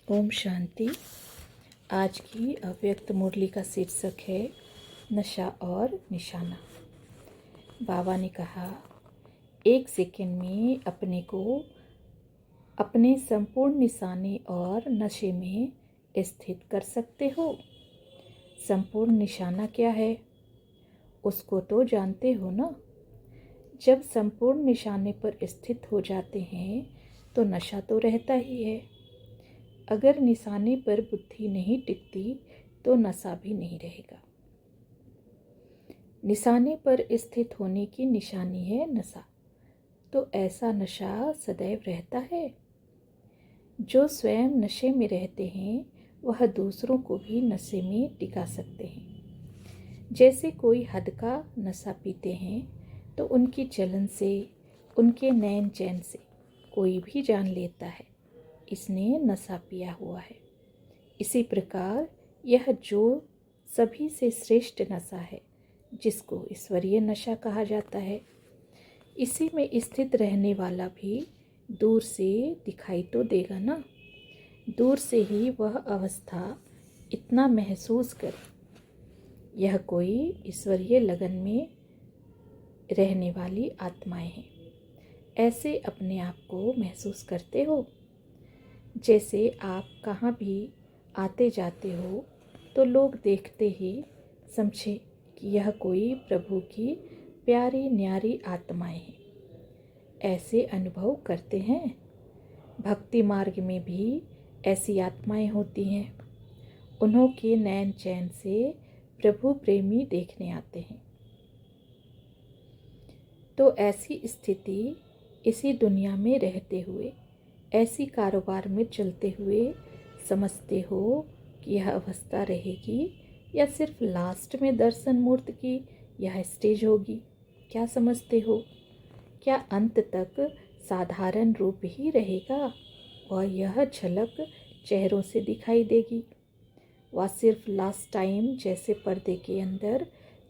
ओम शांति। आज की अव्यक्त मुरली का शीर्षक है नशा और निशाना। बाबा ने कहा, 1 सेकंड में अपने को अपने संपूर्ण निशाने और नशे में स्थित कर सकते हो। संपूर्ण निशाना क्या है, उसको तो जानते हो ना। जब संपूर्ण निशाने पर स्थित हो जाते हैं तो नशा तो रहता ही है। अगर निशाने पर बुद्धि नहीं टिकती तो नशा भी नहीं रहेगा। निशाने पर स्थित होने की निशानी है नशा। तो ऐसा नशा सदैव रहता है। जो स्वयं नशे में रहते हैं वह दूसरों को भी नशे में टिका सकते हैं। जैसे कोई हद का नशा पीते हैं तो उनकी चलन से, उनके नैन चैन से कोई भी जान लेता है इसने नशा पिया हुआ है। इसी प्रकार यह जो सभी से श्रेष्ठ नशा है, जिसको ईश्वरीय नशा कहा जाता है, इसी में स्थित रहने वाला भी दूर से दिखाई तो देगा ना। दूर से ही वह अवस्था इतना महसूस करे, यह कोई ईश्वरीय लगन में रहने वाली आत्माएं हैं। ऐसे अपने आप को महसूस करते हो। जैसे आप कहाँ भी आते जाते हो तो लोग देखते ही समझे कि यह कोई प्रभु की प्यारी न्यारी आत्माएं हैं। ऐसे अनुभव करते हैं। भक्ति मार्ग में भी ऐसी आत्माएं होती हैं। उन्हों के नैन चैन से प्रभु प्रेमी देखने आते हैं। तो ऐसी स्थिति इसी दुनिया में रहते हुए, ऐसी कारोबार में चलते हुए समझते हो कि यह अवस्था रहेगी या सिर्फ लास्ट में दर्शन मूर्त की यह स्टेज होगी। क्या समझते हो? क्या अंत तक साधारण रूप ही रहेगा और यह झलक चेहरों से दिखाई देगी? वह सिर्फ लास्ट टाइम जैसे पर्दे के अंदर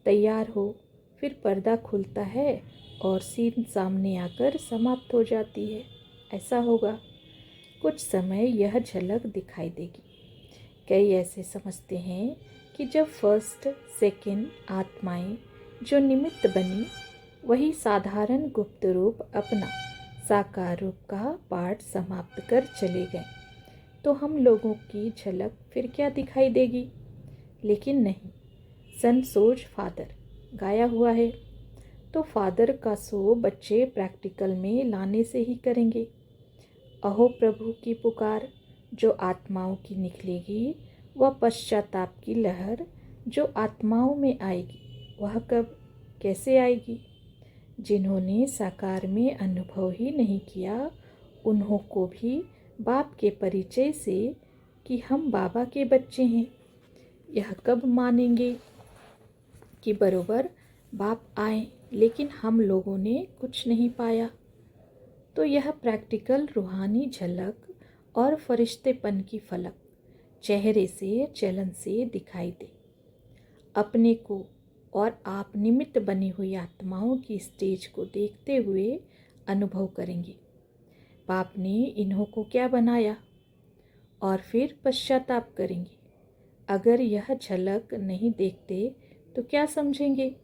तैयार हो, फिर पर्दा खुलता है और सीन सामने आकर समाप्त हो जाती है, ऐसा होगा? कुछ समय यह झलक दिखाई देगी। कई ऐसे समझते हैं कि जब फर्स्ट सेकंड आत्माएं जो निमित्त बनी वही साधारण गुप्त रूप अपना साकार रूप का पाठ समाप्त कर चले गए तो हम लोगों की झलक फिर क्या दिखाई देगी? लेकिन नहीं, सन सोज फादर गाया हुआ है तो फादर का शो बच्चे प्रैक्टिकल में लाने से ही करेंगे। अहो प्रभु की पुकार जो आत्माओं की निकलेगी, वह पश्चाताप की लहर जो आत्माओं में आएगी, वह कब कैसे आएगी? जिन्होंने साकार में अनुभव ही नहीं किया, उन्हों को भी बाप के परिचय से कि हम बाबा के बच्चे हैं, यह कब मानेंगे कि बरोबर बाप आए लेकिन हम लोगों ने कुछ नहीं पाया? तो यह प्रैक्टिकल रूहानी झलक और फरिश्तेपन की फलक चेहरे से, चलन से दिखाई दे। अपने को और आप निमित्त बनी हुई आत्माओं की स्टेज को देखते हुए अनुभव करेंगे, बाप ने इन्हों को क्या बनाया, और फिर पश्चाताप करेंगे। अगर यह झलक नहीं देखते तो क्या समझेंगे?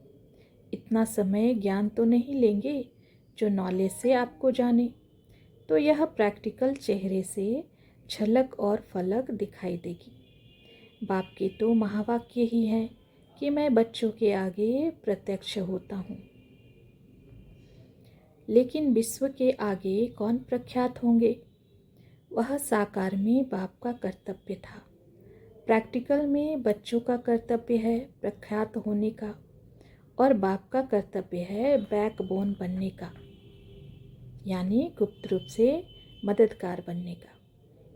इतना समय ज्ञान तो नहीं लेंगे जो नॉलेज से आपको जाने। तो यह प्रैक्टिकल चेहरे से झलक और फलक दिखाई देगी। बाप के तो महावाक्य ही हैं कि मैं बच्चों के आगे प्रत्यक्ष होता हूँ। लेकिन विश्व के आगे कौन प्रख्यात होंगे? वह साकार में बाप का कर्तव्य था। प्रैक्टिकल में बच्चों का कर्तव्य है प्रख्यात होने का, और बाप का कर्तव्य है बैकबोन बनने का, यानी गुप्त रूप से मददगार बनने का।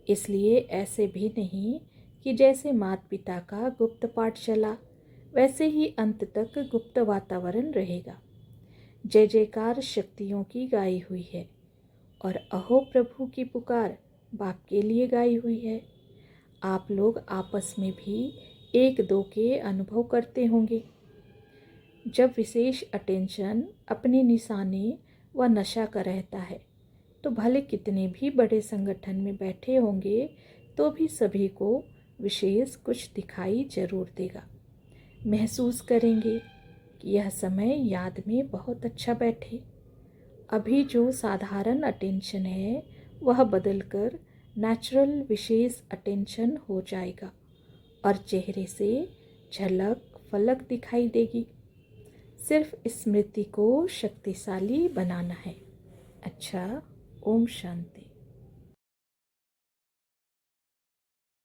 इसलिए ऐसे भी नहीं कि जैसे माता पिता का गुप्त पाठ चला वैसे ही अंत तक गुप्त वातावरण रहेगा। जय जयकार शक्तियों की गाई हुई है और अहो प्रभु की पुकार बाप के लिए गाई हुई है। आप लोग आपस में भी एक दो के अनुभव करते होंगे। जब विशेष अटेंशन अपने निशाने व नशा का रहता है तो भले कितने भी बड़े संगठन में बैठे होंगे तो भी सभी को विशेष कुछ दिखाई जरूर देगा। महसूस करेंगे कि यह समय याद में बहुत अच्छा बैठे। अभी जो साधारण अटेंशन है वह बदलकर नेचुरल विशेष अटेंशन हो जाएगा और चेहरे से झलक फलक दिखाई देगी। सिर्फ स्मृति को शक्तिशाली बनाना है। अच्छा, ओम शांति।